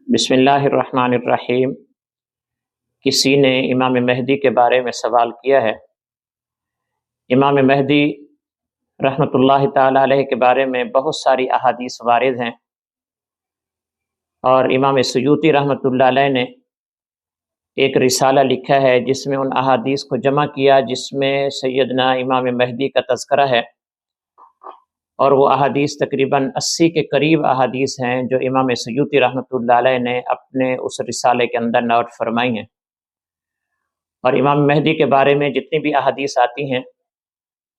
بسم اللہ الرحمن الرحیم۔ کسی نے امام مہدی کے بارے میں سوال کیا ہے۔ امام مہدی رحمۃ اللہ تعالی علیہ کے بارے میں بہت ساری احادیث وارد ہیں، اور امام سیوطی رحمۃ اللہ علیہ نے ایک رسالہ لکھا ہے جس میں ان احادیث کو جمع کیا جس میں سیدنا امام مہدی کا تذکرہ ہے، اور وہ احادیث تقریباً 80 کے قریب احادیث ہیں جو امام سیوطی رحمۃ اللہ علیہ نے اپنے اس رسالے کے اندر نوٹ فرمائی ہیں۔ اور امام مہدی کے بارے میں جتنی بھی احادیث آتی ہیں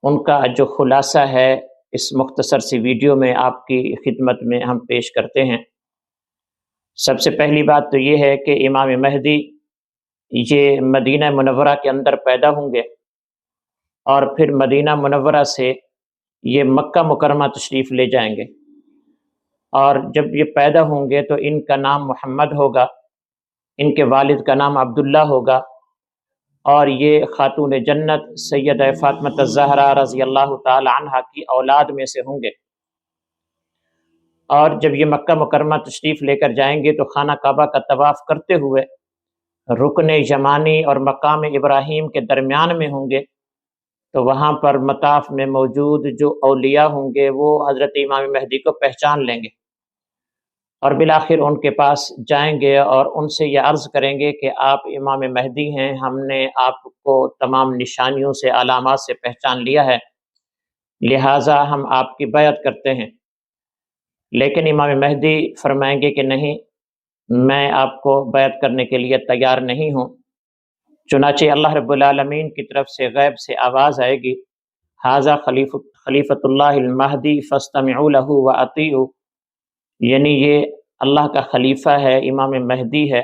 ان کا جو خلاصہ ہے اس مختصر سی ویڈیو میں آپ کی خدمت میں ہم پیش کرتے ہیں۔ سب سے پہلی بات تو یہ ہے کہ امام مہدی یہ مدینہ منورہ کے اندر پیدا ہوں گے، اور پھر مدینہ منورہ سے یہ مکہ مکرمہ تشریف لے جائیں گے، اور جب یہ پیدا ہوں گے تو ان کا نام محمد ہوگا، ان کے والد کا نام عبداللہ ہوگا، اور یہ خاتون جنت سیدہ فاطمہ الزہرا رضی اللہ تعالی عنہا کی اولاد میں سے ہوں گے۔ اور جب یہ مکہ مکرمہ تشریف لے کر جائیں گے تو خانہ کعبہ کا طواف کرتے ہوئے رکن یمانی اور مقام ابراہیم کے درمیان میں ہوں گے، تو وہاں پر مطاف میں موجود جو اولیاء ہوں گے وہ حضرت امام مہدی کو پہچان لیں گے، اور بالآخر ان کے پاس جائیں گے اور ان سے یہ عرض کریں گے کہ آپ امام مہدی ہیں، ہم نے آپ کو تمام نشانیوں سے علامات سے پہچان لیا ہے، لہٰذا ہم آپ کی بیعت کرتے ہیں۔ لیکن امام مہدی فرمائیں گے کہ نہیں، میں آپ کو بیعت کرنے کے لیے تیار نہیں ہوں۔ چنانچہ اللہ رب العالمین کی طرف سے غیب سے آواز آئے گی، ھذا خلیفۃ اللہ المہدی فاستمعوا لہ واطیعوا، یعنی یہ اللہ کا خلیفہ ہے، امام مہدی ہے،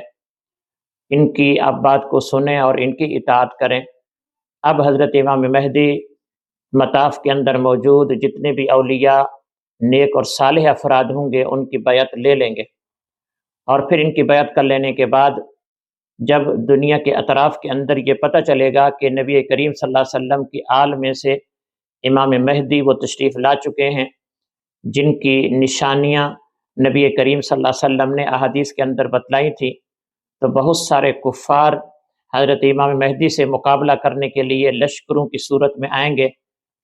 ان کی آپ بات کو سنیں اور ان کی اطاعت کریں۔ اب حضرت امام مہدی مطاف کے اندر موجود جتنے بھی اولیاء نیک اور صالح افراد ہوں گے ان کی بیعت لے لیں گے، اور پھر ان کی بیعت کر لینے کے بعد جب دنیا کے اطراف کے اندر یہ پتہ چلے گا کہ نبی کریم صلی اللہ علیہ وسلم کی آل میں سے امام مہدی وہ تشریف لا چکے ہیں جن کی نشانیاں نبی کریم صلی اللہ علیہ وسلم نے احادیث کے اندر بتلائی تھی، تو بہت سارے کفار حضرت امام مہدی سے مقابلہ کرنے کے لیے لشکروں کی صورت میں آئیں گے،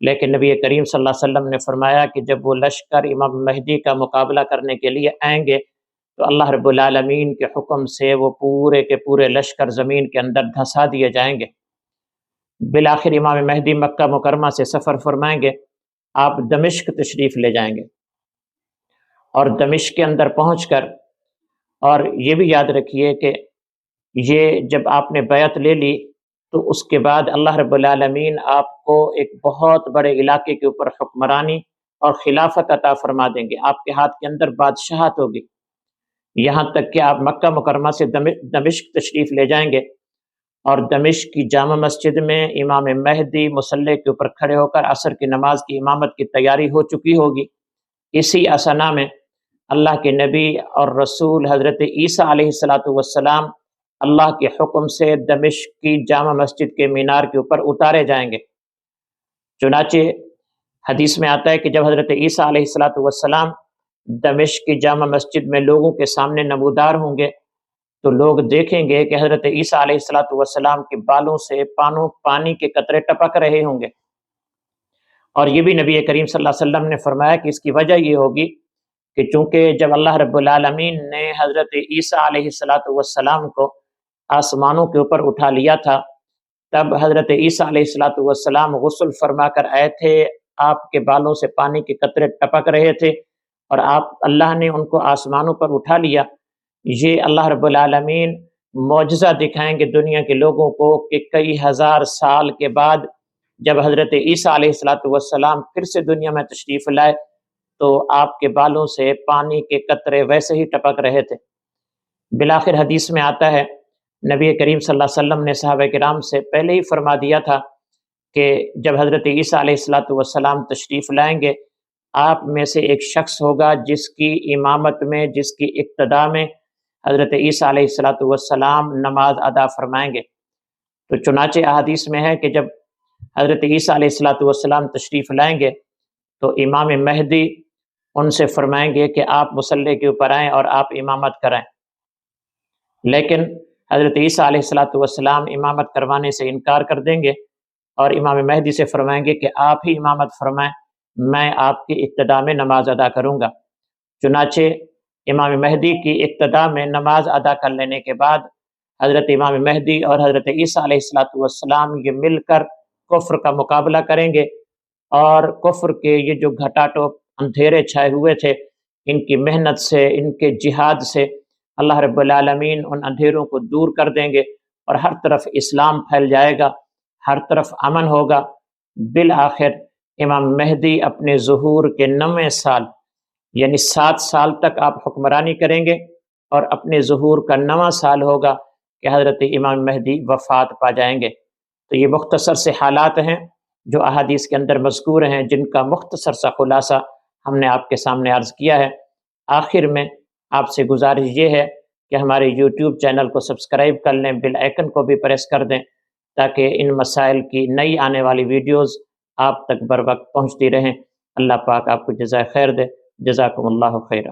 لیکن نبی کریم صلی اللہ علیہ وسلم نے فرمایا کہ جب وہ لشکر امام مہدی کا مقابلہ کرنے کے لیے آئیں گے تو اللہ رب العالمین کے حکم سے وہ پورے کے پورے لشکر زمین کے اندر دھسا دیے جائیں گے۔ بالآخر امام مہدی مکہ مکرمہ سے سفر فرمائیں گے، آپ دمشق تشریف لے جائیں گے، اور دمشق کے اندر پہنچ کر، اور یہ بھی یاد رکھیے کہ یہ جب آپ نے بیعت لے لی تو اس کے بعد اللہ رب العالمین آپ کو ایک بہت بڑے علاقے کے اوپر حکمرانی اور خلافت عطا فرما دیں گے، آپ کے ہاتھ کے اندر بادشاہت ہوگی، یہاں تک کہ آپ مکہ مکرمہ سے دمشق تشریف لے جائیں گے، اور دمشق کی جامع مسجد میں امام مہدی مصلی کے اوپر کھڑے ہو کر عصر کی نماز کی امامت کی تیاری ہو چکی ہوگی۔ اسی اثنا میں اللہ کے نبی اور رسول حضرت عیسیٰ علیہ السلام اللہ کے حکم سے دمشق کی جامع مسجد کے مینار کے اوپر اتارے جائیں گے۔ چنانچہ حدیث میں آتا ہے کہ جب حضرت عیسیٰ علیہ السلام دمشق کی جامع مسجد میں لوگوں کے سامنے نمودار ہوں گے تو لوگ دیکھیں گے کہ حضرت عیسیٰ علیہ السلام کے بالوں سے پانی کے قطرے ٹپک رہے ہوں گے، اور یہ بھی نبی کریم صلی اللہ علیہ وسلم نے فرمایا کہ اس کی وجہ یہ ہوگی کہ چونکہ جب اللہ رب العالمین نے حضرت عیسیٰ علیہ السلام کو آسمانوں کے اوپر اٹھا لیا تھا تب حضرت عیسیٰ علیہ السلام غسل فرما کر آئے تھے، آپ کے بالوں سے پانی کے قطرے ٹپک رہے تھے، اور اللہ نے ان کو آسمانوں پر اٹھا لیا۔ یہ اللہ رب العالمین معجزہ دکھائیں گے دنیا کے لوگوں کو کہ کئی ہزار سال کے بعد جب حضرت عیسیٰ علیہ السلام پھر سے دنیا میں تشریف لائے تو آپ کے بالوں سے پانی کے قطرے ویسے ہی ٹپک رہے تھے۔ بالآخر حدیث میں آتا ہے نبی کریم صلی اللہ علیہ وسلم نے صحابہ کرام سے پہلے ہی فرما دیا تھا کہ جب حضرت عیسیٰ علیہ السلام تشریف لائیں گے آپ میں سے ایک شخص ہوگا جس کی امامت میں، جس کی اقتداء میں حضرت عیسیٰ علیہ السلام نماز ادا فرمائیں گے۔ تو چنانچہ احادیث میں ہے کہ جب حضرت عیسیٰ علیہ السلام تشریف لائیں گے تو امام مہدی ان سے فرمائیں گے کہ آپ مصلی کے اوپر آئیں اور آپ امامت کرائیں۔ لیکن حضرت عیسیٰ علیہ السلام امامت کروانے سے انکار کر دیں گے اور امام مہدی سے فرمائیں گے کہ آپ ہی امامت فرمائیں، میں آپ کی ابتدا میں نماز ادا کروں گا۔ چنانچہ امام مہدی کی ابتدا میں نماز ادا کر لینے کے بعد حضرت امام مہدی اور حضرت عیسیٰ علیہ السلام یہ مل کر کفر کا مقابلہ کریں گے، اور کفر کے یہ جو گھٹا ٹوپ اندھیرے چھائے ہوئے تھے، ان کی محنت سے، ان کے جہاد سے اللہ رب العالمین ان اندھیروں کو دور کر دیں گے اور ہر طرف اسلام پھیل جائے گا، ہر طرف امن ہوگا۔ بالآخر امام مہدی اپنے ظہور کے 9ویں سال یعنی 7 سال تک آپ حکمرانی کریں گے، اور اپنے ظہور کا 9واں سال ہوگا کہ حضرت امام مہدی وفات پا جائیں گے۔ تو یہ مختصر سے حالات ہیں جو احادیث کے اندر مذکور ہیں، جن کا مختصر سا خلاصہ ہم نے آپ کے سامنے عرض کیا ہے۔ آخر میں آپ سے گزارش یہ ہے کہ ہمارے یوٹیوب چینل کو سبسکرائب کر لیں، بیل آئیکن کو بھی پریس کر دیں، تاکہ ان مسائل کی نئی آنے والی ویڈیوز آپ تک بر وقت پہنچتی رہیں۔ اللہ پاک آپ کو جزائے خیر دے۔ جزاکم اللہ خیرہ۔